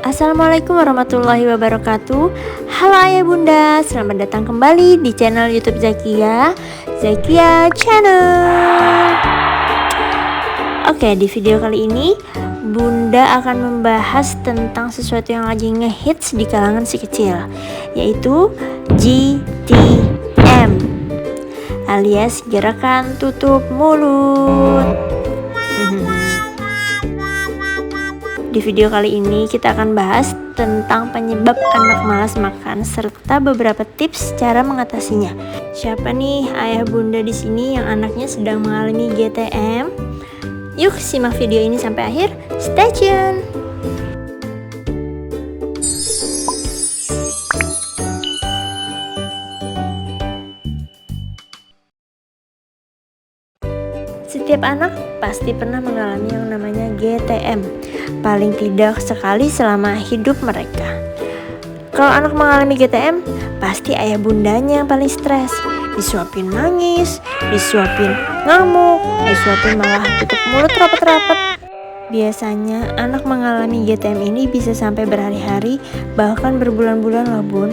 Assalamualaikum warahmatullahi wabarakatuh. Halo ayah bunda, selamat datang kembali di channel YouTube Zakia Channel. Oke, di video kali ini bunda akan membahas tentang sesuatu yang lagi ngehits di kalangan si kecil, yaitu GTM alias gerakan tutup mulut. Di video kali ini kita akan bahas tentang penyebab anak malas makan serta beberapa tips cara mengatasinya. Siapa nih ayah bunda di sini yang anaknya sedang mengalami GTM? Yuk simak video ini sampai akhir. Stay tune. Setiap anak pasti pernah mengalami yang namanya GTM, paling tidak sekali selama hidup mereka. Kalau anak mengalami GTM, pasti ayah bundanya yang paling stres. Disuapin nangis, disuapin ngamuk, disuapin malah tutup mulut rapat-rapat. Biasanya anak mengalami GTM ini bisa sampai berhari-hari, bahkan berbulan-bulan loh bun.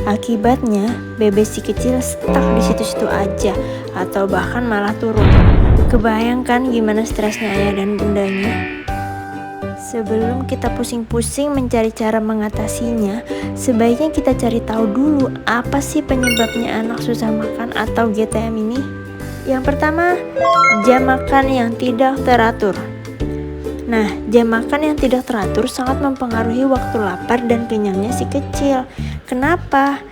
Akibatnya bebek si kecil stuck di situ-situ aja, atau bahkan malah turun. Kebayangkan gimana stresnya ayah dan bundanya? Sebelum kita pusing-pusing mencari cara mengatasinya, sebaiknya kita cari tahu dulu apa sih penyebabnya anak susah makan atau GTM ini. Yang pertama, jam makan yang tidak teratur. Nah, jam makan yang tidak teratur sangat mempengaruhi waktu lapar dan kenyangnya si kecil. Kenapa?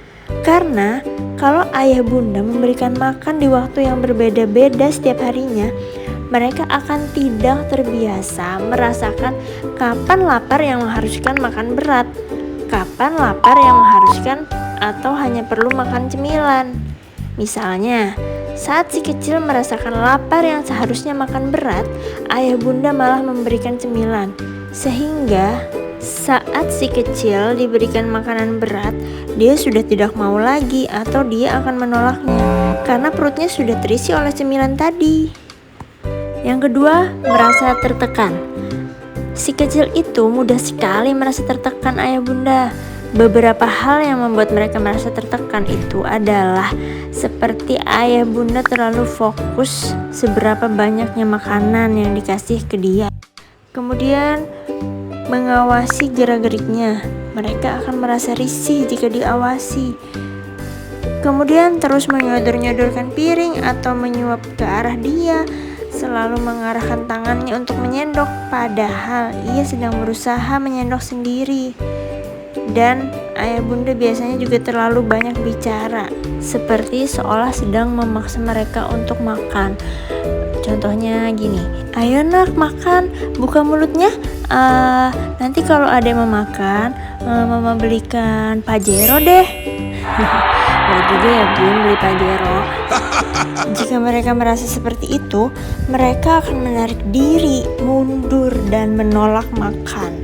Karena kalau ayah bunda memberikan makan di waktu yang berbeda-beda setiap harinya, mereka akan tidak terbiasa merasakan kapan lapar yang mengharuskan makan berat, kapan lapar yang mengharuskan atau hanya perlu makan cemilan. Misalnya, saat si kecil merasakan lapar yang seharusnya makan berat, ayah bunda malah memberikan cemilan. Sehingga saat si kecil diberikan makanan berat, dia sudah tidak mau lagi atau dia akan menolaknya karena perutnya sudah terisi oleh cemilan tadi. Yang kedua, merasa tertekan. Si kecil itu mudah sekali merasa tertekan ayah bunda. Beberapa hal yang membuat mereka merasa tertekan itu adalah seperti ayah bunda terlalu fokus seberapa banyaknya makanan yang dikasih ke dia. Kemudian mengawasi gerak-geriknya, mereka akan merasa risih jika diawasi. Kemudian terus menyodor-nyodorkan piring atau menyuap ke arah dia, selalu mengarahkan tangannya untuk menyendok, padahal ia sedang berusaha menyendok sendiri. Dan ayah bunda biasanya juga terlalu banyak bicara, seperti seolah sedang memaksa mereka untuk makan. Contohnya gini, ayo nak makan, buka mulutnya. Nanti kalau ada yang mau makan, mama belikan Pajero deh. Boleh juga ya bun beli Pajero. Jika mereka merasa seperti itu, mereka akan menarik diri, mundur, dan menolak makan.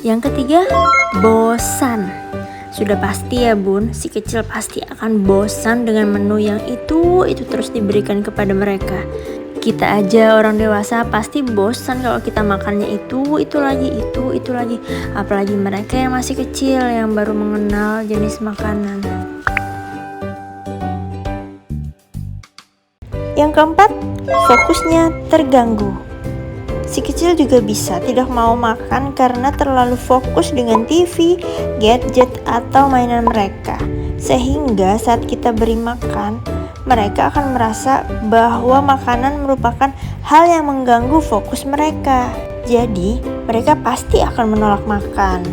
Yang ketiga, bosan. Sudah pasti ya bun, si kecil pasti akan bosan dengan menu yang itu terus diberikan kepada mereka. Kita aja orang dewasa pasti bosan kalau kita makannya itu lagi. Apalagi mereka yang masih kecil yang baru mengenal jenis makanan. Yang keempat, fokusnya terganggu. Si kecil juga bisa tidak mau makan karena terlalu fokus dengan TV, gadget, atau mainan mereka. Sehingga saat kita beri makan, mereka akan merasa bahwa makanan merupakan hal yang mengganggu fokus mereka. Jadi, mereka pasti akan menolak makan.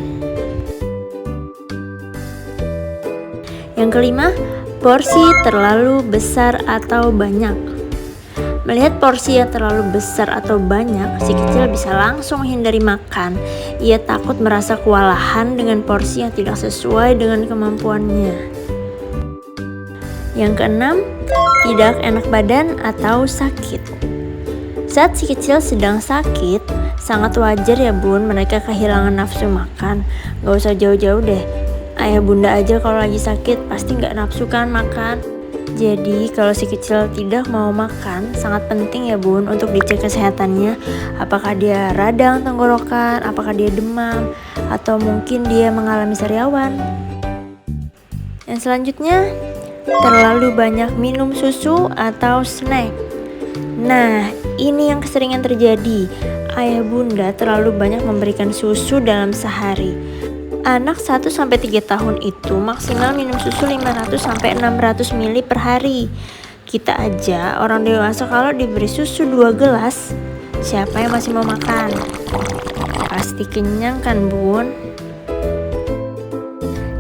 Yang kelima, porsi terlalu besar atau banyak. Melihat porsi yang terlalu besar atau banyak, si kecil bisa langsung menghindari makan. Ia takut merasa kewalahan dengan porsi yang tidak sesuai dengan kemampuannya. Yang keenam, tidak enak badan atau sakit. Saat si kecil sedang sakit, sangat wajar ya bun mereka kehilangan nafsu makan. Gak usah jauh-jauh deh, ayah bunda aja kalau lagi sakit pasti gak nafsu kan makan. Jadi kalau si kecil tidak mau makan, sangat penting ya bun untuk dicek kesehatannya. Apakah dia radang tenggorokan, apakah dia demam, atau mungkin dia mengalami sariawan. Yang selanjutnya, terlalu banyak minum susu atau snack. Nah, ini yang keseringan terjadi. Ayah bunda terlalu banyak memberikan susu dalam sehari. Anak 1-3 tahun itu maksimal minum susu 500-600 ml per hari. Kita aja orang dewasa kalau diberi susu 2 gelas, siapa yang masih mau makan? Pasti kenyang kan bun?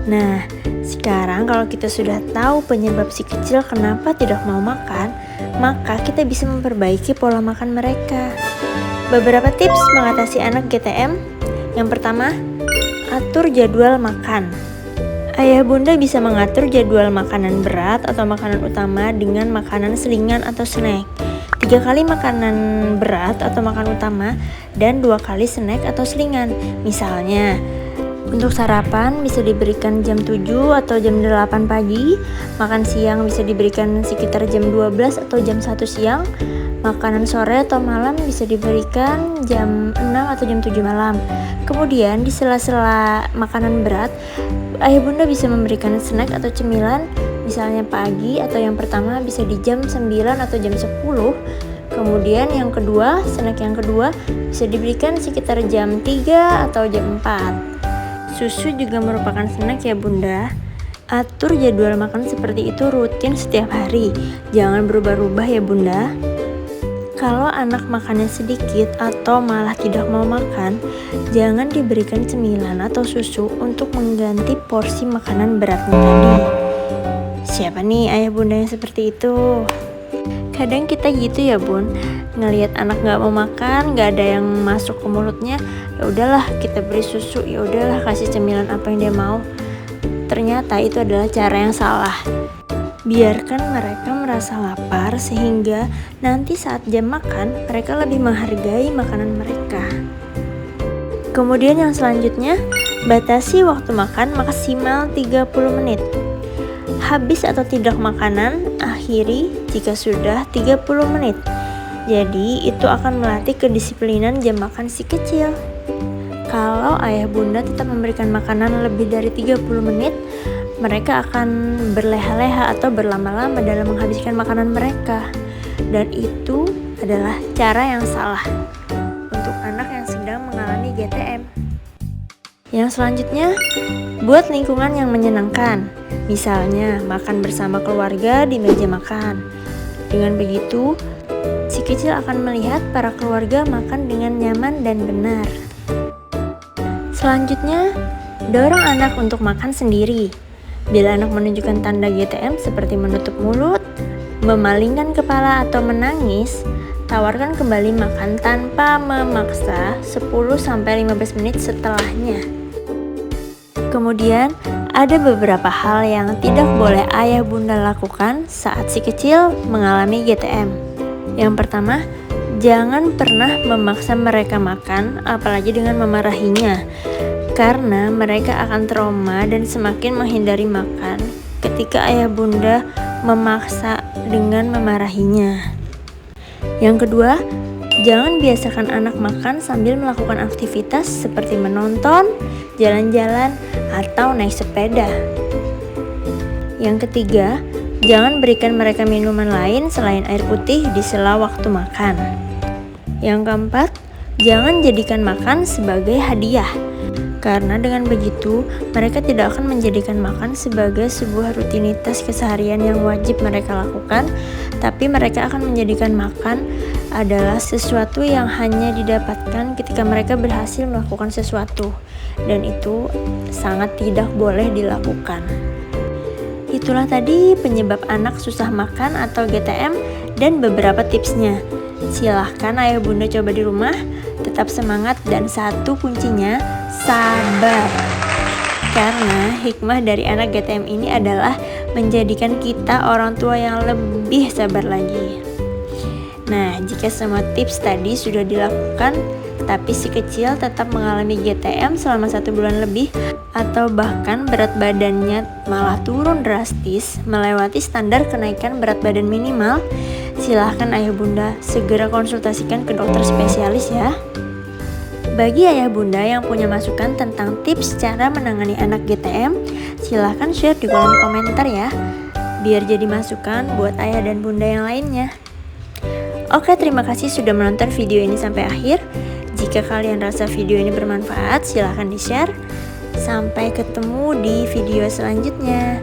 Nah, sekarang kalau kita sudah tahu penyebab si kecil kenapa tidak mau makan, maka kita bisa memperbaiki pola makan mereka. Beberapa tips mengatasi anak GTM. Yang pertama, atur jadwal makan. Ayah bunda bisa mengatur jadwal makanan berat atau makanan utama dengan makanan selingan atau snack. 3 kali makanan berat atau makan utama dan 2 kali snack atau selingan. Misalnya, untuk sarapan bisa diberikan jam 7 atau jam 8 pagi. Makan siang bisa diberikan sekitar jam 12 atau jam 1 siang. Makanan sore atau malam bisa diberikan jam 6 atau jam 7 malam. Kemudian di sela-sela makanan berat, ayah bunda bisa memberikan snack atau cemilan. Misalnya pagi atau yang pertama bisa di jam 9 atau jam 10. Kemudian yang kedua, snack yang kedua bisa diberikan sekitar jam 3 atau jam 4. Susu juga merupakan snack ya bunda. Atur jadwal makan seperti itu rutin setiap hari. Jangan berubah-ubah ya bunda. Kalau anak makannya sedikit atau malah tidak mau makan, jangan diberikan cemilan atau susu untuk mengganti porsi makanan beratnya tadi. Siapa nih ayah bunda yang seperti itu? Kadang kita gitu ya bun, ngelihat anak nggak mau makan, nggak ada yang masuk ke mulutnya, ya udahlah kita beri susu, ya udahlah kasih cemilan apa yang dia mau. Ternyata itu adalah cara yang salah. Biarkan mereka merasa lapar sehingga nanti saat jam makan mereka lebih menghargai makanan mereka. Kemudian yang selanjutnya, batasi waktu makan maksimal 30 menit. Habis atau tidak makanan, akhiri jika sudah 30 menit. Jadi itu akan melatih kedisiplinan jam makan si kecil. Kalau ayah bunda tetap memberikan makanan lebih dari 30 menit, mereka akan berleha-leha atau berlama-lama dalam menghabiskan makanan mereka. Dan itu adalah cara yang salah untuk anak yang sedang mengalami GTM. Yang selanjutnya, buat lingkungan yang menyenangkan. Misalnya, makan bersama keluarga di meja makan. Dengan begitu, si kecil akan melihat para keluarga makan dengan nyaman dan benar. Selanjutnya, dorong anak untuk makan sendiri. Bila anak menunjukkan tanda GTM seperti menutup mulut, memalingkan kepala atau menangis, tawarkan kembali makan tanpa memaksa 10-15 menit setelahnya. Kemudian, ada beberapa hal yang tidak boleh ayah bunda lakukan saat si kecil mengalami GTM. Yang pertama, jangan pernah memaksa mereka makan, apalagi dengan memarahinya. Karena mereka akan trauma dan semakin menghindari makan ketika ayah bunda memaksa dengan memarahinya. Yang kedua, jangan biasakan anak makan sambil melakukan aktivitas seperti menonton, jalan-jalan, atau naik sepeda. Yang ketiga, jangan berikan mereka minuman lain selain air putih di sela waktu makan. Yang keempat, jangan jadikan makan sebagai hadiah. Karena dengan begitu, mereka tidak akan menjadikan makan sebagai sebuah rutinitas keseharian yang wajib mereka lakukan, tapi mereka akan menjadikan makan adalah sesuatu yang hanya didapatkan ketika mereka berhasil melakukan sesuatu, dan itu sangat tidak boleh dilakukan. Itulah tadi penyebab anak susah makan atau GTM dan beberapa tipsnya. Silahkan ayah bunda coba di rumah, tetap semangat, dan satu kuncinya, sabar. Karena hikmah dari anak GTM ini adalah menjadikan kita orang tua yang lebih sabar lagi. Nah, jika semua tips tadi sudah dilakukan, tapi si kecil tetap mengalami GTM selama 1 bulan lebih, atau bahkan berat badannya malah turun drastis melewati standar kenaikan berat badan minimal, silahkan ayah bunda segera konsultasikan ke dokter spesialis ya. Bagi ayah bunda yang punya masukan tentang tips cara menangani anak GTM, silahkan share di kolom komentar ya, biar jadi masukan buat ayah dan bunda yang lainnya. Oke, terima kasih sudah menonton video ini sampai akhir. Jika kalian rasa video ini bermanfaat, silahkan di-share. Sampai ketemu di video selanjutnya.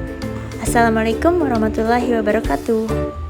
Assalamualaikum warahmatullahi wabarakatuh.